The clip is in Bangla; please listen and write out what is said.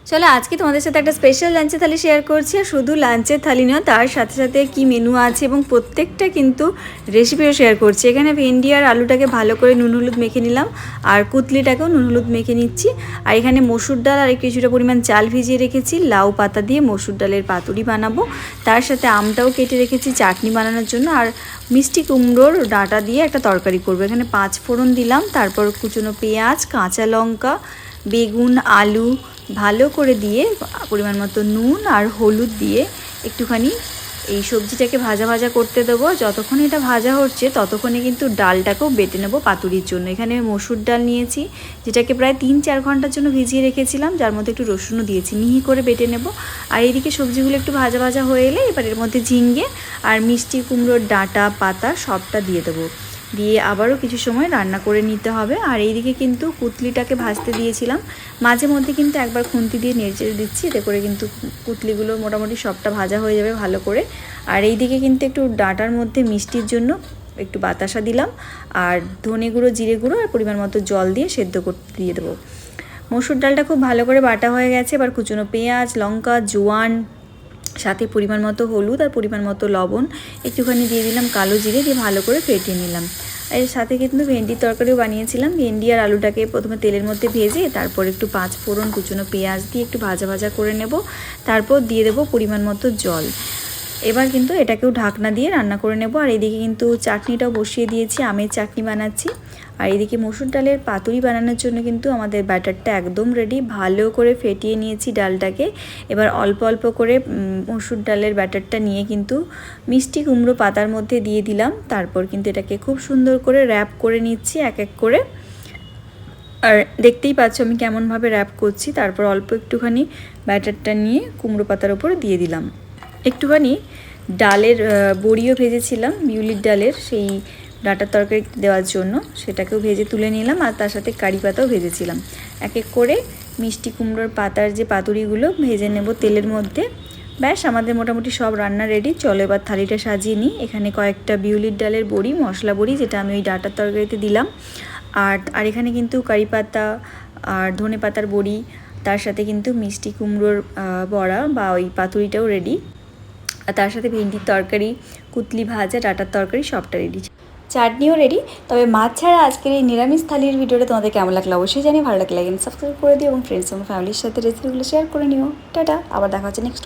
চলো আজকে তোমাদের সাথে একটা স্পেশাল লাঞ্চের থালি শেয়ার করছি। আর শুধু লাঞ্চের থালি না, তার সাথে সাথে কি মেনু আছে এবং প্রত্যেকটা কিন্তু রেসিপিও শেয়ার করছি। এখানে ভেন্ডি আর আলুটাকে ভালো করে নুন হলুদ মেখে নিলাম, আর কুতলিটাকেও নুন হলুদ মেখে নিচ্ছি। আর এখানে মসুর ডাল আর কিছুটা পরিমাণ চাল ভিজিয়ে রেখেছি, লাউ পাতা দিয়ে মসুর ডালের পাতুরি বানাবো। তার সাথে আমটাও কেটে রেখেছি চাটনি বানানোর জন্য, আর মিষ্টি কুমড়োর ডাঁটা দিয়ে একটা তরকারি করবো। এখানে 5 ফোড়ন দিলাম, তারপর কুচনো পেঁয়াজ, কাঁচা লঙ্কা, বেগুন, আলু ভালো করে দিয়ে পরিমাণ মতো নুন আর হলুদ দিয়ে একটুখানি এই সবজিটাকে ভাজা ভাজা করতে দেবো। যতক্ষণ এটা ভাজা হচ্ছে ততক্ষণে কিন্তু ডালটাকেও বেটে নেবো পাতুরির জন্য। এখানে মসুর ডাল নিয়েছি, যেটাকে প্রায় 3-4 ঘন্টার জন্য ভিজিয়ে রেখেছিলাম, যার মধ্যে একটু রসুনও দিয়েছি, মিহি করে বেটে নেব। আর এইদিকে সবজিগুলো একটু ভাজা ভাজা হয়ে এলে এবার এর মধ্যে ঝিঙ্গে আর মিষ্টি কুমড়োর ডাঁটা পাতা সবটা দিয়ে দেবো, দিয়ে আবারও কিছু সময় রান্না করে নিতে হবে। আর এইদিকে কিন্তু কুতলিটাকে ভাজতে দিয়েছিলাম, মাঝে মধ্যে কিন্তু একবার খুন্তি দিয়ে নেড়ে দিচ্ছি, এতে করে কিন্তু কুতলিগুলো মোটামুটি সবটা ভাজা হয়ে যাবে ভালো করে। আর এইদিকে কিন্তু একটু ডাঁটার মধ্যে মিষ্টির জন্য একটু বাতাসা দিলাম, আর ধনে গুঁড়ো, জিরে গুঁড়ো আর পরিমাণ মতো জল দিয়ে সেদ্ধ করতে দিয়ে দেবো। মসুর ডালটা খুব ভালো করে বাটা হয়ে গেছে। এবার কুচনো পেঁয়াজ, লঙ্কা, জোয়ান, সাথে পরিমাণ মতো হলুদ আর পরিমাণ মতো লবণ একটুখানি দিয়ে দিলাম, কালো জিরে দিয়ে ভালো করে ফেটিয়ে নিলাম। এর সাথে কিন্তু ভেন্ডির তরকারিও বানিয়েছিলাম। ভেন্ডি আর আলুটাকে প্রথমে তেলের মধ্যে ভেজে তারপর একটু 5 ফোড়ন কুচনো পেঁয়াজ দিয়ে একটু ভাজা ভাজা করে নেব, তারপর দিয়ে দেবো পরিমাণ মতো জল। এবার কিন্তু এটাকেও ঢাকনা দিয়ে রান্না করে নেব। আর এদিকে কিন্তু চাটনিটাও বসিয়ে দিয়েছি, আমের চাটনি বানাচ্ছি। আর এদিকে মসুর ডালের পাতুরি বানানোর জন্য কিন্তু আমাদের ব্যাটারটা একদম রেডি, ভালো করে ফেটিয়ে নিয়েছি ডালটাকে। এবার অল্প অল্প করে মসুর ডালের ব্যাটারটা নিয়ে কিন্তু মিষ্টি কুমড়ো পাতার মধ্যে দিয়ে দিলাম, তারপর কিন্তু এটাকে খুব সুন্দর করে র্যাপ করে নিচ্ছি এক এক করে। আর দেখতেই পাচ্ছ আমি কেমনভাবে র্যাপ করছি। তারপর অল্প একটুখানি ব্যাটারটা নিয়ে কুমড়ো পাতার উপরে দিয়ে দিলাম। একটুখানি ডালের বড়িও ভেজেছিলাম, বিউলির ডালের, সেই ডাঁটার তরকারি দেওয়ার জন্য সেটাকেও ভেজে তুলে নিলাম, আর তার সাথে কারি পাতাও ভেজেছিলাম। এক এক করে মিষ্টি কুমড়োর পাতার যে পাতুরিগুলো ভেজে নেব তেলের মধ্যে। ব্যাস আমাদের মোটামুটি সব রান্না রেডি। চলো এবার থালিটা সাজিয়ে নিই। এখানে কয়েকটা বিউলির ডালের বড়ি, মশলা বড়ি, যেটা আমি ওই ডাঁটার তরকারিতে দিলাম। আর এখানে কিন্তু কারি পাতা আর ধনে পাতার বড়ি, তার সাথে কিন্তু মিষ্টি কুমড়োর বড়া বা ওই পাতুরিটাও রেডি। আর তার সাথে ভেন্ডির তরকারি, কুতলি ভাজা, ডাঁটার তরকারি সবটা রেডি, চাটনিও রেডি। তবে মাছ ছাড়া আজকের এই নিরামিষ থালির ভিডিওটা তোমাদের কেমন লাগলো অবশ্যই জানি। ভালো লাগলে লাইক সাবস্ক্রাইব করে দিও এবং ফ্রেন্ডস এবং ফ্যামিলির সাথে রেসিপিগুলো শেয়ার করে নিও। টাটা, আবার দেখা হচ্ছে নেক্সট।